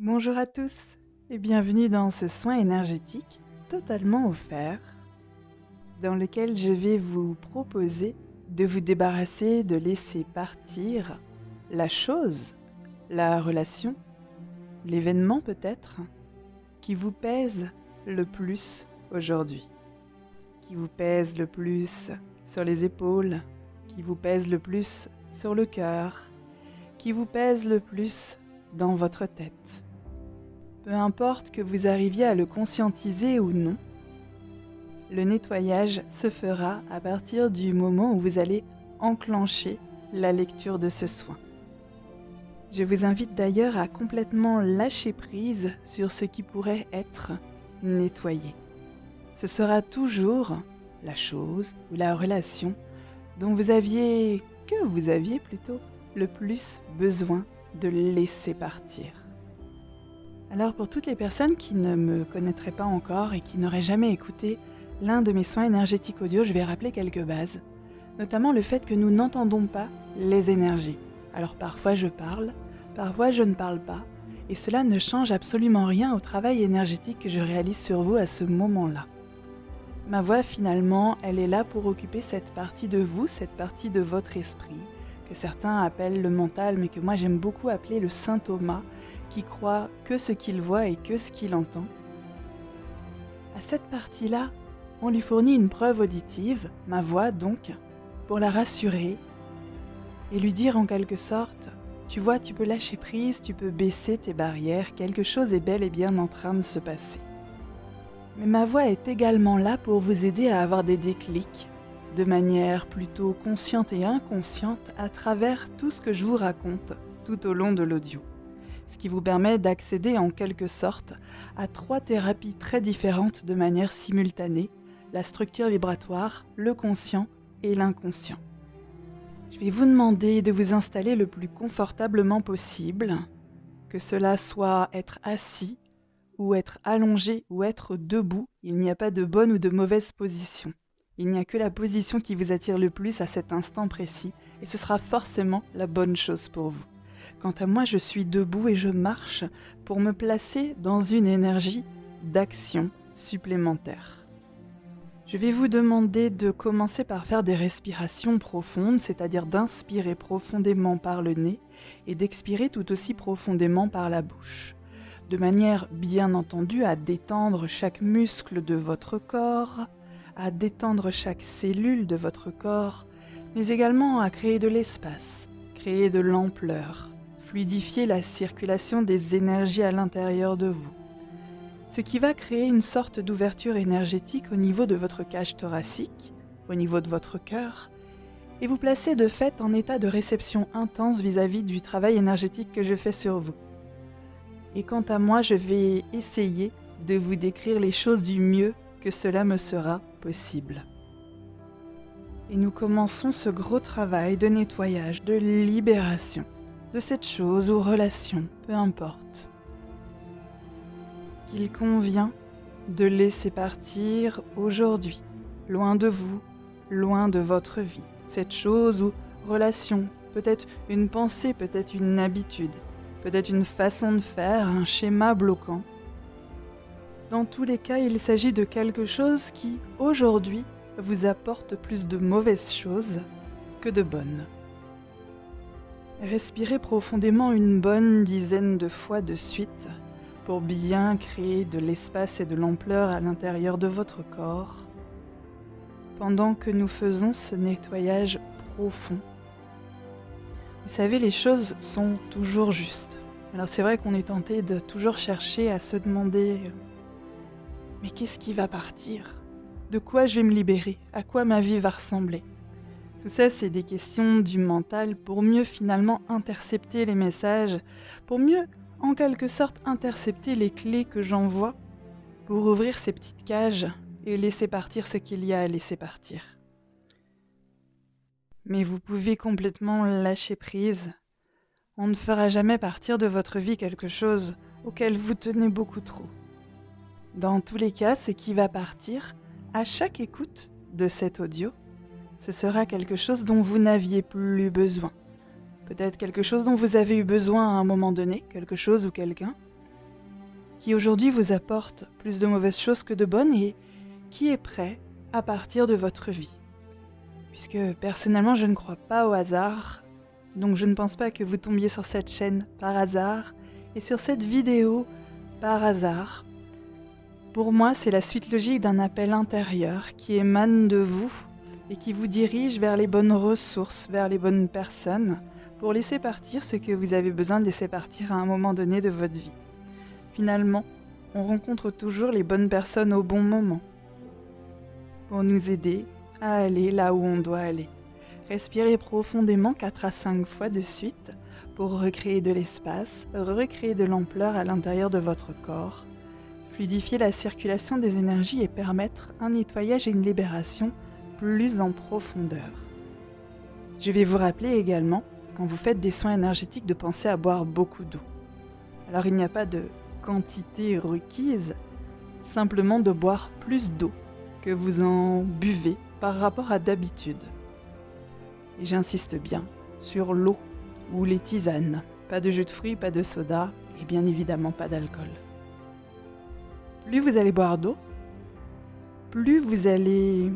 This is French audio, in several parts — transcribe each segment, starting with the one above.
Bonjour à tous et bienvenue dans ce soin énergétique totalement offert dans lequel je vais vous proposer de vous débarrasser, de laisser partir la chose, la relation, l'événement peut-être qui vous pèse le plus aujourd'hui, qui vous pèse le plus sur les épaules, qui vous pèse le plus sur le cœur, qui vous pèse le plus dans votre tête. Peu importe que vous arriviez à le conscientiser ou non, le nettoyage se fera à partir du moment où vous allez enclencher la lecture de ce soin. Je vous invite d'ailleurs à complètement lâcher prise sur ce qui pourrait être nettoyé. Ce sera toujours la chose ou la relation dont vous aviez plutôt le plus besoin de laisser partir. Alors pour toutes les personnes qui ne me connaîtraient pas encore et qui n'auraient jamais écouté l'un de mes soins énergétiques audio, je vais rappeler quelques bases, notamment le fait que nous n'entendons pas les énergies. Alors parfois je parle, parfois je ne parle pas, et cela ne change absolument rien au travail énergétique que je réalise sur vous à ce moment-là. Ma voix finalement, elle est là pour occuper cette partie de vous, cette partie de votre esprit, que certains appellent le mental, mais que moi j'aime beaucoup appeler le Saint Thomas, qui croit que ce qu'il voit et que ce qu'il entend. À cette partie-là, on lui fournit une preuve auditive, ma voix donc, pour la rassurer et lui dire en quelque sorte « Tu vois, tu peux lâcher prise, tu peux baisser tes barrières, quelque chose est bel et bien en train de se passer. » Mais ma voix est également là pour vous aider à avoir des déclics, de manière plutôt consciente et inconsciente à travers tout ce que je vous raconte tout au long de l'audio. Ce qui vous permet d'accéder en quelque sorte à 3 thérapies très différentes de manière simultanée, la structure vibratoire, le conscient et l'inconscient. Je vais vous demander de vous installer le plus confortablement possible, que cela soit être assis ou être allongé ou être debout, il n'y a pas de bonne ou de mauvaise position. Il n'y a que la position qui vous attire le plus à cet instant précis et ce sera forcément la bonne chose pour vous. Quant à moi, je suis debout et je marche pour me placer dans une énergie d'action supplémentaire. Je vais vous demander de commencer par faire des respirations profondes, c'est-à-dire d'inspirer profondément par le nez et d'expirer tout aussi profondément par la bouche, de manière bien entendu à détendre chaque muscle de votre corps, à détendre chaque cellule de votre corps, mais également à créer de l'espace, créer de l'ampleur, fluidifier la circulation des énergies à l'intérieur de vous. Ce qui va créer une sorte d'ouverture énergétique au niveau de votre cage thoracique, au niveau de votre cœur, et vous placer de fait en état de réception intense vis-à-vis du travail énergétique que je fais sur vous. Et quant à moi, je vais essayer de vous décrire les choses du mieux que cela me sera possible. Et nous commençons ce gros travail de nettoyage, de libération de cette chose ou relation, peu importe, qu'il convient de laisser partir aujourd'hui, loin de vous, loin de votre vie. Cette chose ou relation, peut-être une pensée, peut-être une habitude, peut-être une façon de faire, un schéma bloquant. Dans tous les cas, il s'agit de quelque chose qui, aujourd'hui, vous apporte plus de mauvaises choses que de bonnes. Respirez profondément une bonne dizaine de fois de suite pour bien créer de l'espace et de l'ampleur à l'intérieur de votre corps pendant que nous faisons ce nettoyage profond. Vous savez, les choses sont toujours justes. Alors c'est vrai qu'on est tenté de toujours chercher à se demander « Mais qu'est-ce qui va partir ? De quoi je vais me libérer ? À quoi ma vie va ressembler ?» Tout ça, c'est des questions du mental pour mieux finalement intercepter les messages, pour mieux, en quelque sorte, intercepter les clés que j'envoie pour ouvrir ces petites cages et laisser partir ce qu'il y a à laisser partir. Mais vous pouvez complètement lâcher prise. On ne fera jamais partir de votre vie quelque chose auquel vous tenez beaucoup trop. Dans tous les cas, ce qui va partir, à chaque écoute de cet audio, ce sera quelque chose dont vous n'aviez plus besoin. Peut-être quelque chose dont vous avez eu besoin à un moment donné, quelque chose ou quelqu'un. qui aujourd'hui vous apporte plus de mauvaises choses que de bonnes et qui est prêt à partir de votre vie. Puisque personnellement, je ne crois pas au hasard, donc je ne pense pas que vous tombiez sur cette chaîne par hasard et sur cette vidéo par hasard. Pour moi, c'est la suite logique d'un appel intérieur qui émane de vous et qui vous dirige vers les bonnes ressources, vers les bonnes personnes, pour laisser partir ce que vous avez besoin de laisser partir à un moment donné de votre vie. Finalement, on rencontre toujours les bonnes personnes au bon moment pour nous aider à aller là où on doit aller. Respirez profondément 4 à 5 fois de suite pour recréer de l'espace, recréer de l'ampleur à l'intérieur de votre corps, fluidifier la circulation des énergies et permettre un nettoyage et une libération plus en profondeur. Je vais vous rappeler également, quand vous faites des soins énergétiques, de penser à boire beaucoup d'eau. Alors il n'y a pas de quantité requise, simplement de boire plus d'eau que vous en buvez par rapport à d'habitude. Et j'insiste bien sur l'eau ou les tisanes, pas de jus de fruits, pas de soda et bien évidemment pas d'alcool. Plus vous allez boire d'eau, plus vous allez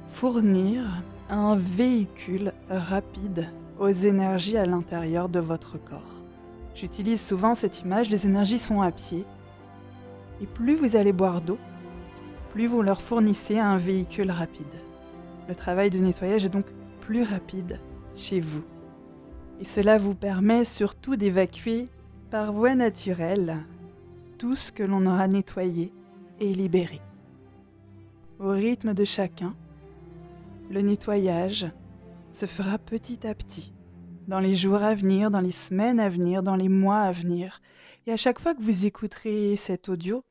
fournir un véhicule rapide aux énergies à l'intérieur de votre corps. J'utilise souvent cette image, les énergies sont à pied. Et plus vous allez boire d'eau, plus vous leur fournissez un véhicule rapide. Le travail de nettoyage est donc plus rapide chez vous. Et cela vous permet surtout d'évacuer par voie naturelle tout ce que l'on aura nettoyé et libéré. Au rythme de chacun, le nettoyage se fera petit à petit, dans les jours à venir, dans les semaines à venir, dans les mois à venir. Et à chaque fois que vous écouterez cet audio,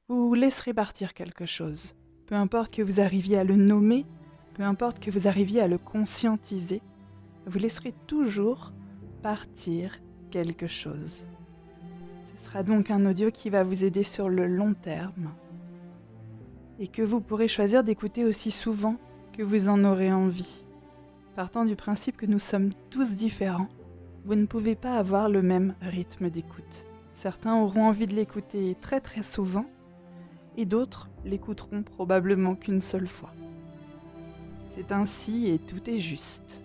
vous laisserez partir quelque chose. Peu importe que vous arriviez à le nommer, peu importe que vous arriviez à le conscientiser, vous laisserez toujours partir quelque chose. Ce sera donc un audio qui va vous aider sur le long terme et que vous pourrez choisir d'écouter aussi souvent que vous en aurez envie. Partant du principe que nous sommes tous différents, vous ne pouvez pas avoir le même rythme d'écoute. Certains auront envie de l'écouter très très souvent et d'autres l'écouteront probablement qu'une seule fois. C'est ainsi et tout est juste.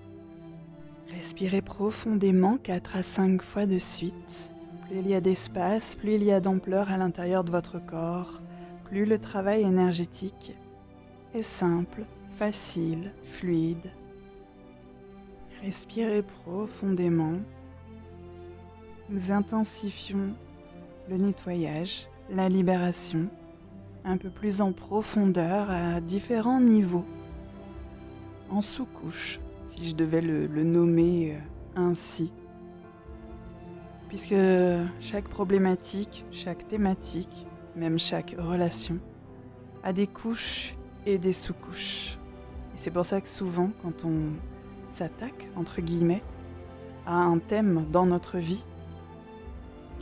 Respirez profondément 4 à 5 fois de suite. Plus il y a d'espace, plus il y a d'ampleur à l'intérieur de votre corps, plus le travail énergétique est simple, facile, fluide. Respirez profondément. Nous intensifions le nettoyage, la libération, un peu plus en profondeur à différents niveaux, en sous-couche, si je devais le nommer ainsi. Puisque chaque problématique, chaque thématique, même chaque relation, a des couches et des sous-couches. Et c'est pour ça que souvent, quand on s'attaque, entre guillemets, à un thème dans notre vie,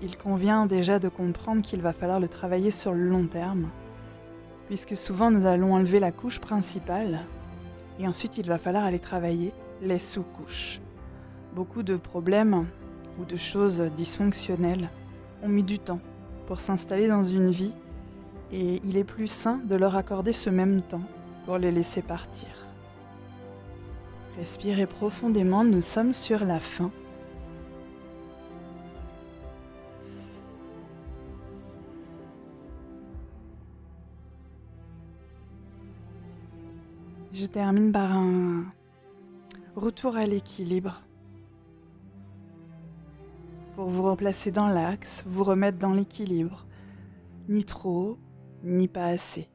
il convient déjà de comprendre qu'il va falloir le travailler sur le long terme, puisque souvent nous allons enlever la couche principale, et ensuite il va falloir aller travailler les sous-couches. Beaucoup de problèmes ou de choses dysfonctionnelles ont mis du temps pour s'installer dans une vie, et il est plus sain de leur accorder ce même temps pour les laisser partir. Respirez profondément, nous sommes sur la fin. Je termine par un retour à l'équilibre pour vous replacer dans l'axe, vous remettre dans l'équilibre, ni trop, ni pas assez.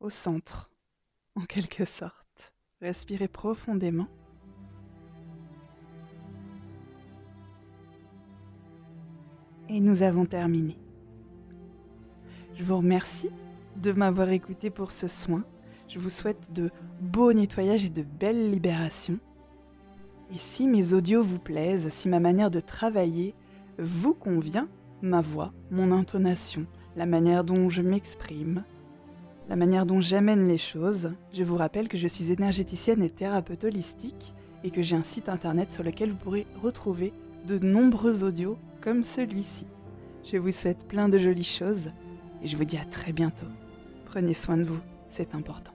Au centre, en quelque sorte. Respirez profondément. Et nous avons terminé. Je vous remercie de m'avoir écouté pour ce soin. Je vous souhaite de beaux nettoyages et de belles libérations. Et si mes audios vous plaisent, si ma manière de travailler vous convient, ma voix, mon intonation, la manière dont je m'exprime, la manière dont j'amène les choses, je vous rappelle que je suis énergéticienne et thérapeute holistique et que j'ai un site internet sur lequel vous pourrez retrouver de nombreux audios comme celui-ci. Je vous souhaite plein de jolies choses et je vous dis à très bientôt. Prenez soin de vous, c'est important.